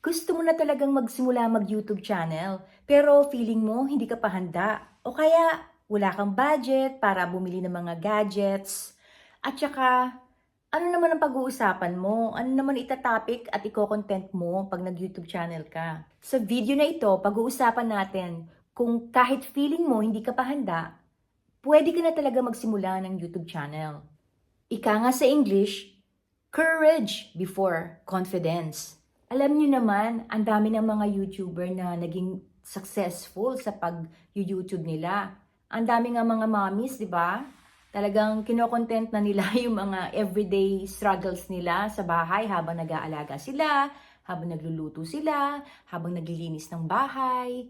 Gusto mo na talagang magsimula mag-YouTube channel, pero feeling mo hindi ka pa handa. O kaya wala kang budget para bumili ng mga gadgets. At saka, ano naman ang pag-uusapan mo? Ano naman itatopic at iko-content mo pag nag-YouTube channel ka? Sa video na ito, pag-uusapan natin kung kahit feeling mo hindi ka pa handa, pwede ka na talaga magsimula ng YouTube channel. Ika nga sa English, courage before confidence. Alam niyo naman, ang dami ng mga YouTuber na naging successful sa pag-YouTube nila. Ang dami nga mga mommies, di ba? Talagang kinokontent na nila yung mga everyday struggles nila sa bahay habang nag-aalaga sila, habang nagluluto sila, habang naglilinis ng bahay.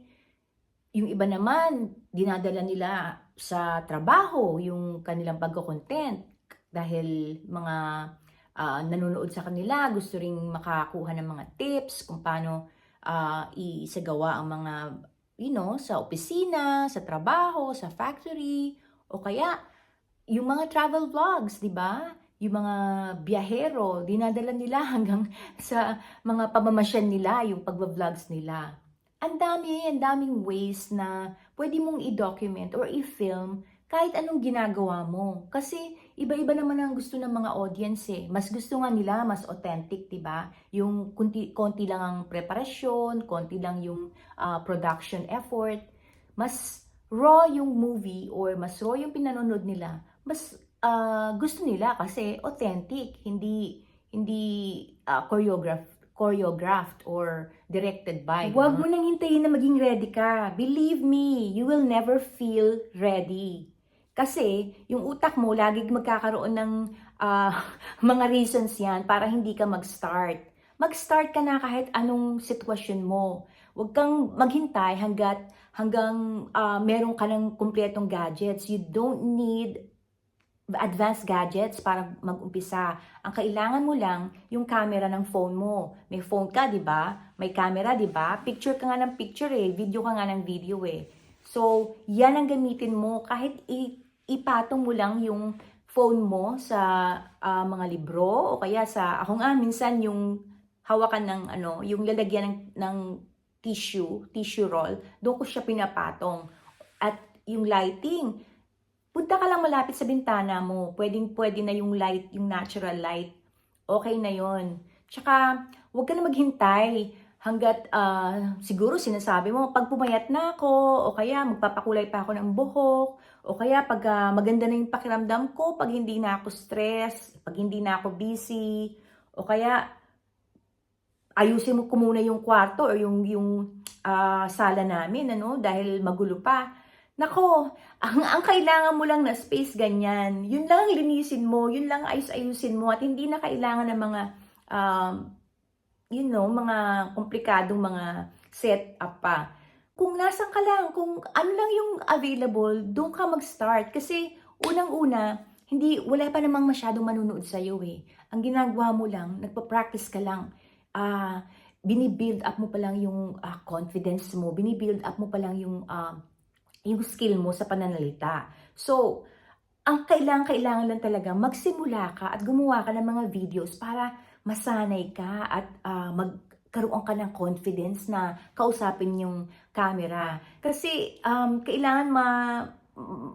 Yung iba naman, dinadala nila sa trabaho yung kanilang pagko-content dahil mga nanonood sa kanila, gusto ring makakuha ng mga tips kung paano isagawa ang mga, sa opisina, sa trabaho, sa factory, o kaya yung mga travel vlogs, di ba? Yung mga biyahero, dinadala nila hanggang sa mga pamamasyan nila, yung pagbablog nila. Ang daming ways na pwede mong i-document or i-film kahit anong ginagawa mo. Kasi iba-iba naman ang gusto ng mga audience eh. Mas gusto nga nila, mas authentic, di ba? Yung konti lang ang preparasyon, konti lang yung production effort. Mas raw yung movie or mas raw yung pinanonood nila, mas gusto nila kasi authentic, hindi choreographed or directed by. Huwag mo nang hintayin na maging ready ka. Believe me, you will never feel ready. Kasi yung utak mo lagi magkakaroon ng mga reasons yan para hindi ka mag-start. Mag-start ka na kahit anong sitwasyon mo. Huwag kang maghintay hanggang meron ka ng kumpletong gadgets. You don't need advanced gadgets para mag-umpisa. Ang kailangan mo lang yung camera ng phone mo. May phone ka, di ba? May camera, di ba? Picture ka nga ng picture eh. Video ka nga ng video eh. So, yan ang gamitin mo. Kahit ipatong mo lang yung phone mo sa mga libro o kaya ako nga minsan yung hawakan ng yung lalagyan ng tissue roll, doon ko siya pinapatong. At yung lighting, punta ka lang malapit sa bintana mo. Pwede na yung light, yung natural light. Okay na yon. Tsaka, huwag ka na maghintay hanggat siguro sinasabi mo, pag pumayat na ako, o kaya magpapakulay pa ako ng buhok, o kaya pag maganda na yung pakiramdam ko, pag hindi na ako stress, pag hindi na ako busy, o kaya ayusin mo ko muna yung kwarto o yung sala namin, dahil magulo pa. Nako, ang kailangan mo lang na space ganyan. Yun lang linisin mo, yun lang ayusin mo at hindi na kailangan ng mga um, mga komplikadong mga setup pa. Kung nasan ka lang, kung ano lang yung available, doon ka mag-start. Kasi unang-una, wala pa namang masyadong manunood sa'yo eh. Ang ginagawa mo lang, nagpa-practice ka lang. Binibuild up mo pa lang yung confidence mo, binibuild up mo pa lang yung skill mo sa pananalita. So, ang kailangan lang talaga, magsimula ka at gumawa ka ng mga videos para masanay ka at magkaroon ka ng confidence na kausapin yung camera. Kasi kailangan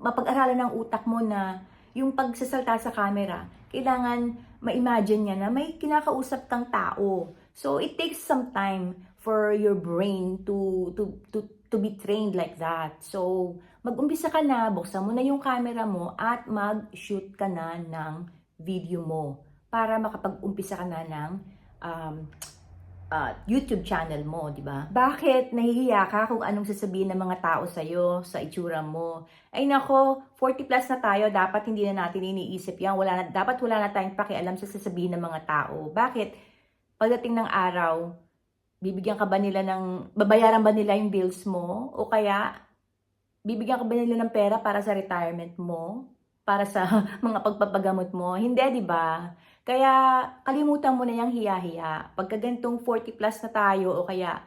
mapag-aralan ng utak mo na yung pagsasalta sa camera, kailangan ma-imagine niya na may kinakausap kang tao. So, it takes some time for your brain to be trained like that. So, mag-umpisa ka na, buksan mo na yung camera mo at mag-shoot ka na ng video mo para makapag-umpisa ka na ng YouTube channel mo, di ba? Bakit nahihiya ka kung anong sasabihin ng mga tao sa'yo, sa itsura mo? Ay nako, 40 plus na tayo, dapat hindi na natin iniisip yan. Dapat wala na tayong pakialam sa sasabihin ng mga tao. Bakit? Pagdating ng araw, babayaran ba nila yung bills mo? O kaya, bibigyan ka ba nila ng pera para sa retirement mo? Para sa mga pagpapagamot mo? Hindi, di ba? Kaya, kalimutan mo na yung hiya-hiya. Pagka ganitong 40 plus na tayo, o kaya,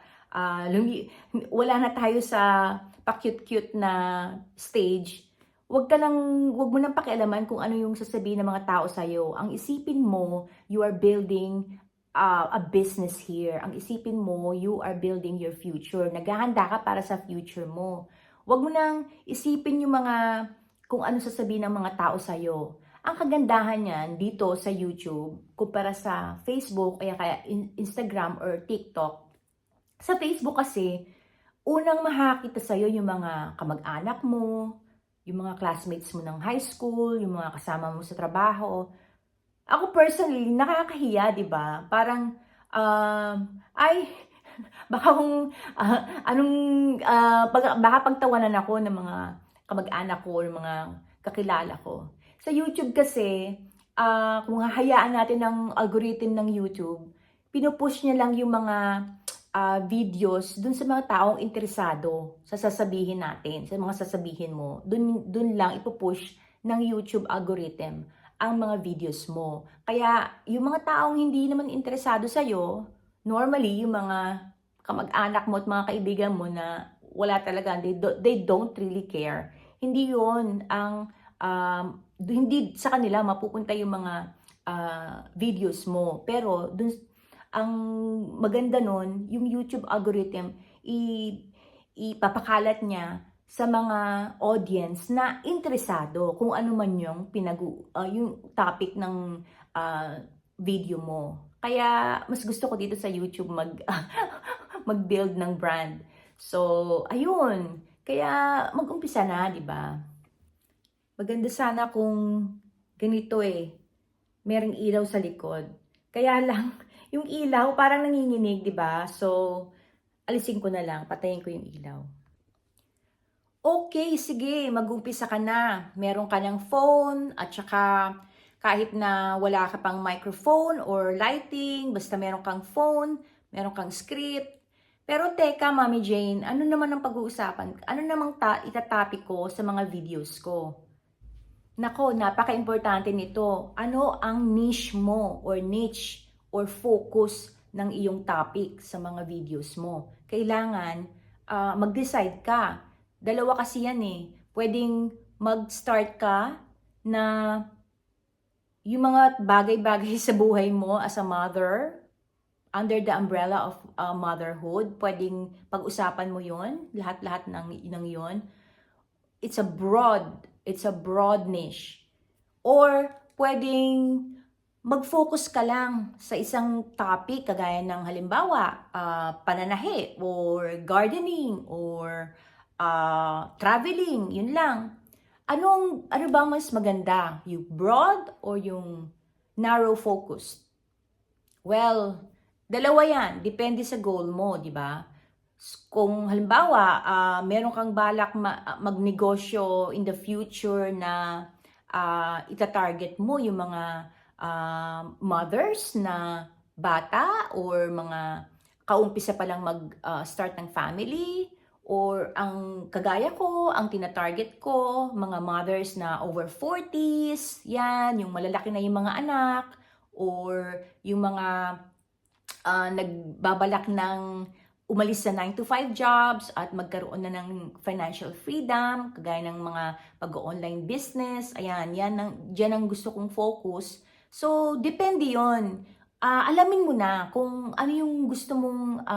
wala na tayo sa pa-cute-cute na stage, wag mo nang pakialaman kung ano yung sasabihin ng mga tao sa'yo. Ang isipin mo, you are building a business here. Ang isipin mo, you are building your future. Naghahanda ka para sa future mo. Huwag mo nang isipin yung mga kung ano sasabihin ng mga tao sa'yo. Ang kagandahan niyan dito sa YouTube, kumpara sa Facebook, kaya Instagram or TikTok. Sa Facebook kasi, unang makakita sa'yo yung mga kamag-anak mo, yung mga classmates mo ng high school, yung mga kasama mo sa trabaho. Ako personally, nakakahiya, di ba? Parang, ay, baka kung, baka pagtawanan ako ng mga kamag-anak ko or mga kakilala ko. Sa YouTube kasi, kung hahayaan natin ng algorithm ng YouTube, pinupush niya lang yung mga videos dun sa mga taong interesado sa sasabihin natin, sa mga sasabihin mo. Dun lang ipupush ng YouTube algorithm ang mga videos mo. Kaya yung mga taong hindi naman interesado sa'yo, normally yung mga kamag-anak mo at mga kaibigan mo na wala talaga, they don't really care. Hindi yon ang, hindi sa kanila mapupunta yung mga videos mo. Pero dun, ang maganda nun, yung YouTube algorithm, ipapakalat niya sa mga audience na interesado kung ano man yung yung topic ng video mo. Kaya mas gusto ko dito sa YouTube mag-build ng brand. So, ayun. Kaya mag-umpisa na, di ba? Maganda sana kung ganito merong ilaw sa likod. Kaya lang, yung ilaw parang nanginginig, di ba? So, alisin ko na lang, patayin ko yung ilaw. Okay, sige, mag-umpisa ka na. Meron ka ng phone at saka kahit na wala ka pang microphone or lighting, basta meron kang phone, meron kang script. Pero teka, Mami Jane, ano naman ang pag-uusapan? Ano namang itatopic ko sa mga videos ko? Nako, napaka-importante nito. Ano ang niche mo or focus ng iyong topic sa mga videos mo? Kailangan mag-decide ka. Dalawa kasi yan Pwedeng mag-start ka na yung mga bagay-bagay sa buhay mo as a mother, under the umbrella of motherhood, pwedeng pag-usapan mo yon, lahat-lahat ng yon. It's a broad niche. Or pwedeng mag-focus ka lang sa isang topic, kagaya ng halimbawa, pananahe, or gardening, or traveling, yun lang. Ano ba mas maganda? Yung broad or yung narrow focus? Well, dalawa yan. Depende sa goal mo, di ba? Kung halimbawa, meron kang balak magnegosyo in the future na itatarget mo yung mga mothers na bata or mga kaumpisa pa lang mag-start ng family, or ang kagaya ko, ang tinatarget ko, mga mothers na over 40s, yan, yung malalaki na yung mga anak, or yung mga nagbabalak ng umalis sa 9-to-5 jobs at magkaroon na ng financial freedom, kagaya ng mga pag-online business. Ayan, dyan ang gusto kong focus. So, depende yon. Alamin mo na kung ano yung gusto mong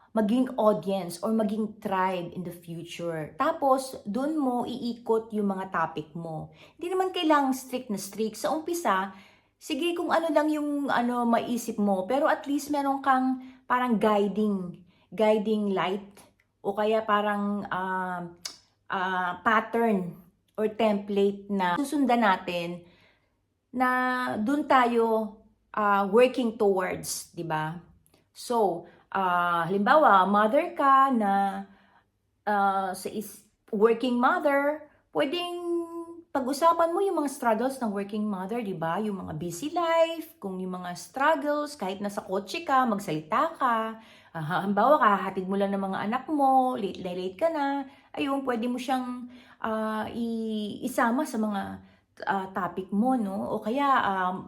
maging audience or maging tribe in the future. Tapos, doon mo iikot yung mga topic mo. Hindi naman kailangang strict na strict. Sa umpisa, sige kung ano lang yung maisip mo, pero at least meron kang parang guiding light, o kaya parang pattern or template na susundan natin na doon tayo working towards, di ba? So, halimbawa, mother ka na working mother, pwedeng pag-usapan mo yung mga struggles ng working mother, di ba? Yung mga busy life, kung yung mga struggles, kahit nasa kotse ka, magsalita ka. Halimbawa, kahatid mo lang ng mga anak mo, late ka na, ayun, pwede mo siyang isama sa mga topic mo, no? O kaya,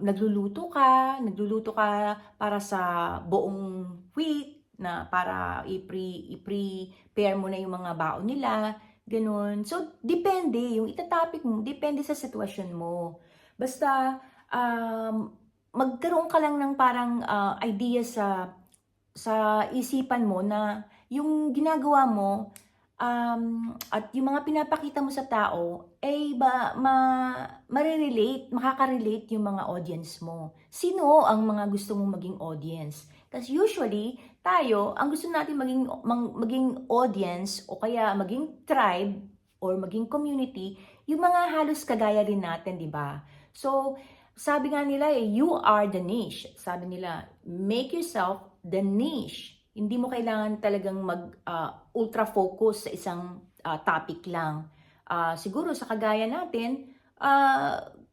nagluluto ka para sa buong week, na para i-prepare mo na yung mga baon nila, ganun. So, depende, yung itatopic mo, depende sa sitwasyon mo. Basta, magkaroon ka lang ng parang idea sa isipan mo na yung ginagawa mo at yung mga pinapakita mo sa tao ay makaka-relate yung mga audience mo. Sino ang mga gusto mong maging audience? Kasi usually, tayo, ang gusto natin maging audience o kaya maging tribe or maging community, yung mga halos kagaya rin natin, di ba? So, sabi nga nila you are the niche. Sabi nila, make yourself the niche. Hindi mo kailangan talagang ultra focus sa isang topic lang. Siguro sa kagaya natin,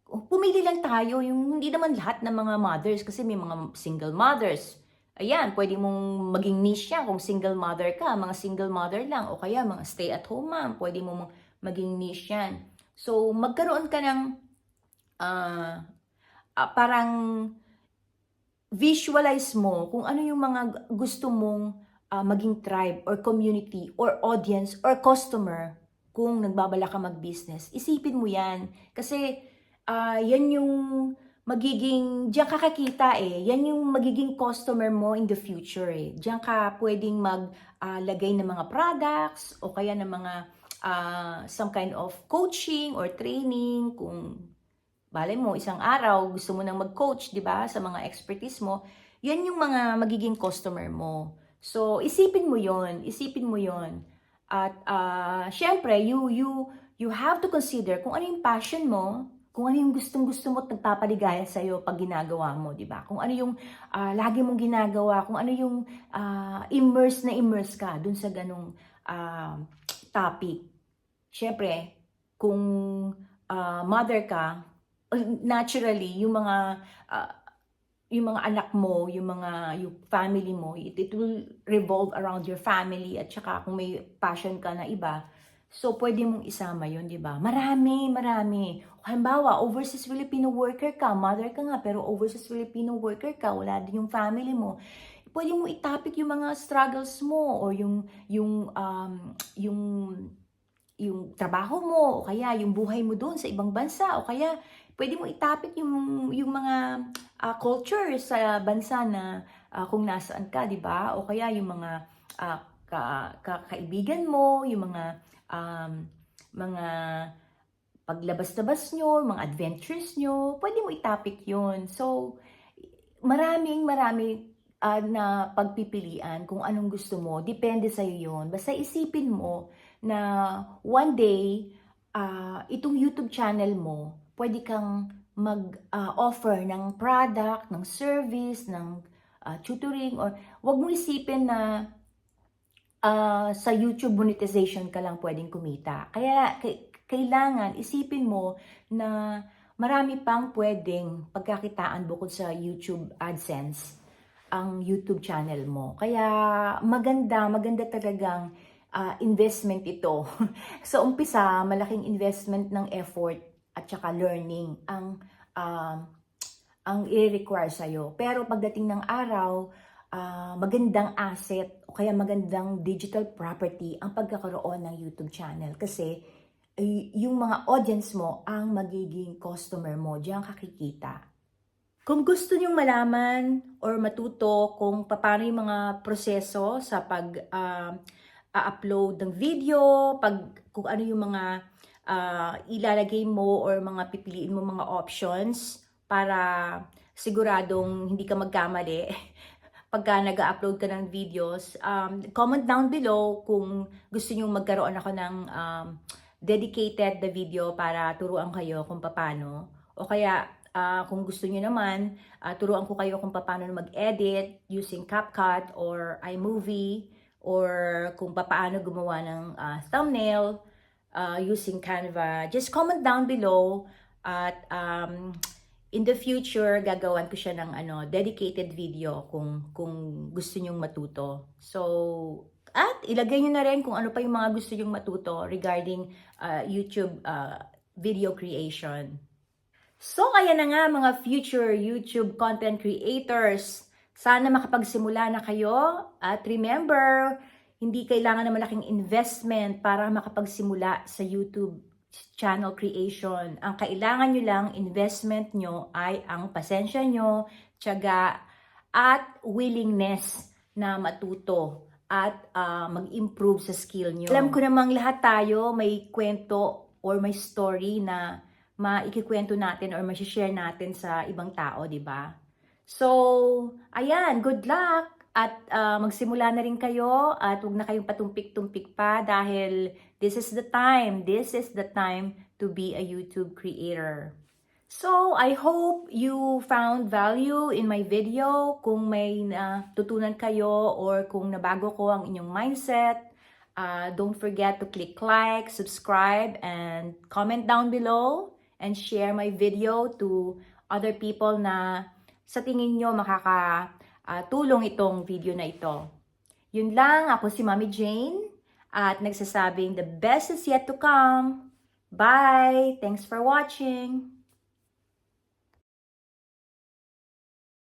pumili lang tayo yung hindi naman lahat ng mga mothers kasi may mga single mothers. Ayan, pwede mong maging niche yan kung single mother ka, mga single mother lang o kaya mga stay at home mom, pwede mong maging niche yan. So, magkaroon ka ng parang visualize mo kung ano yung mga gusto mong maging tribe or community or audience or customer kung nagbabala ka mag-business. Isipin mo yan. Kasi yan yung diyan ka kakita yan yung magiging customer mo in the future Diyan ka pwedeng maglagay ng mga products o kaya ng mga some kind of coaching or training kung balay mo, isang araw, gusto mo nang mag-coach, di ba, sa mga expertise mo, yan yung mga magiging customer mo. So, isipin mo yon. At, syempre, you have to consider kung ano yung passion mo, kung ano yung gustong-gusto mo at nagpapaligaya sa'yo pag ginagawa mo, di ba? Kung ano yung lagi mong ginagawa, kung ano yung immerse ka dun sa ganong topic. Syempre, kung mother ka, naturally yung mga anak mo, yung family mo, it will revolve around your family at saka kung may passion ka na iba, so pwede mong isama yun, di ba? Marami. Halimbawa, overseas Filipino worker ka, mother ka nga, pero overseas Filipino worker ka, wala din yung family mo. Pwede mo i-topic yung mga struggles mo or yung trabaho mo o kaya yung buhay mo doon sa ibang bansa o kaya pwede mo i-topic yung mga culture sa bansa na kung nasaan ka, di ba? O kaya yung mga kaibigan mo, yung mga paglabas-labas nyo, mga adventures nyo, pwede mo i-topic yun. So, marami na pagpipilian kung anong gusto mo. Depende sa'yo yun. Basta isipin mo na one day, itong YouTube channel mo, pwede kang mag-offer ng product, ng service, ng tutoring, or wag mo isipin na sa YouTube monetization ka lang pwedeng kumita. Kaya kailangan isipin mo na marami pang pwedeng pagkakitaan bukod sa YouTube AdSense ang YouTube channel mo. Kaya maganda talagang investment ito. Sa umpisa, malaking investment ng effort at saka learning ang i-require sa'yo. Pero pagdating ng araw, magandang asset o kaya magandang digital property ang pagkakaroon ng YouTube channel. Kasi yung mga audience mo ang magiging customer mo. Diyan kakikita. Kung gusto nyong malaman or matuto kung paano yung mga proseso sa upload ng video, kung ano yung mga ilalagay mo or mga pipiliin mo mga options para siguradong hindi ka magkamali pagka nag-upload ka ng videos. Comment down below kung gusto nyo magkaroon ako ng dedicated na video para turuan kayo kung paano. O kaya kung gusto nyo naman, turuan ko kayo kung paano mag-edit using CapCut or iMovie, or kung paano gumawa ng thumbnail using Canva. Just comment down below at in the future gagawan ko siya ng dedicated video kung gusto nyong matuto. So, at ilagay nyo na rin kung ano pa yung mga gusto nyong matuto regarding YouTube video creation. So, kaya na nga mga future YouTube content creators. Sana makapagsimula na kayo at remember, hindi kailangan na malaking investment para makapagsimula sa YouTube channel creation. Ang kailangan nyo lang, investment nyo ay ang pasensya nyo, tiyaga, at willingness na matuto at mag-improve sa skill nyo. Alam ko namang lahat tayo may kwento or may story na maikikwento natin or ma-share natin sa ibang tao, di ba? So, ayan, good luck! At magsimula na rin kayo at huwag na kayong patumpik-tumpik pa dahil this is the time to be a YouTube creator. So, I hope you found value in my video. Kung may natutunan kayo or kung nabago ko ang inyong mindset, don't forget to click like, subscribe, and comment down below and share my video to other people na sa tingin nyo makakatulong itong video na ito. Yun lang, ako si Mommy Jane at nagsasabing the best is yet to come. Bye! Thanks for watching!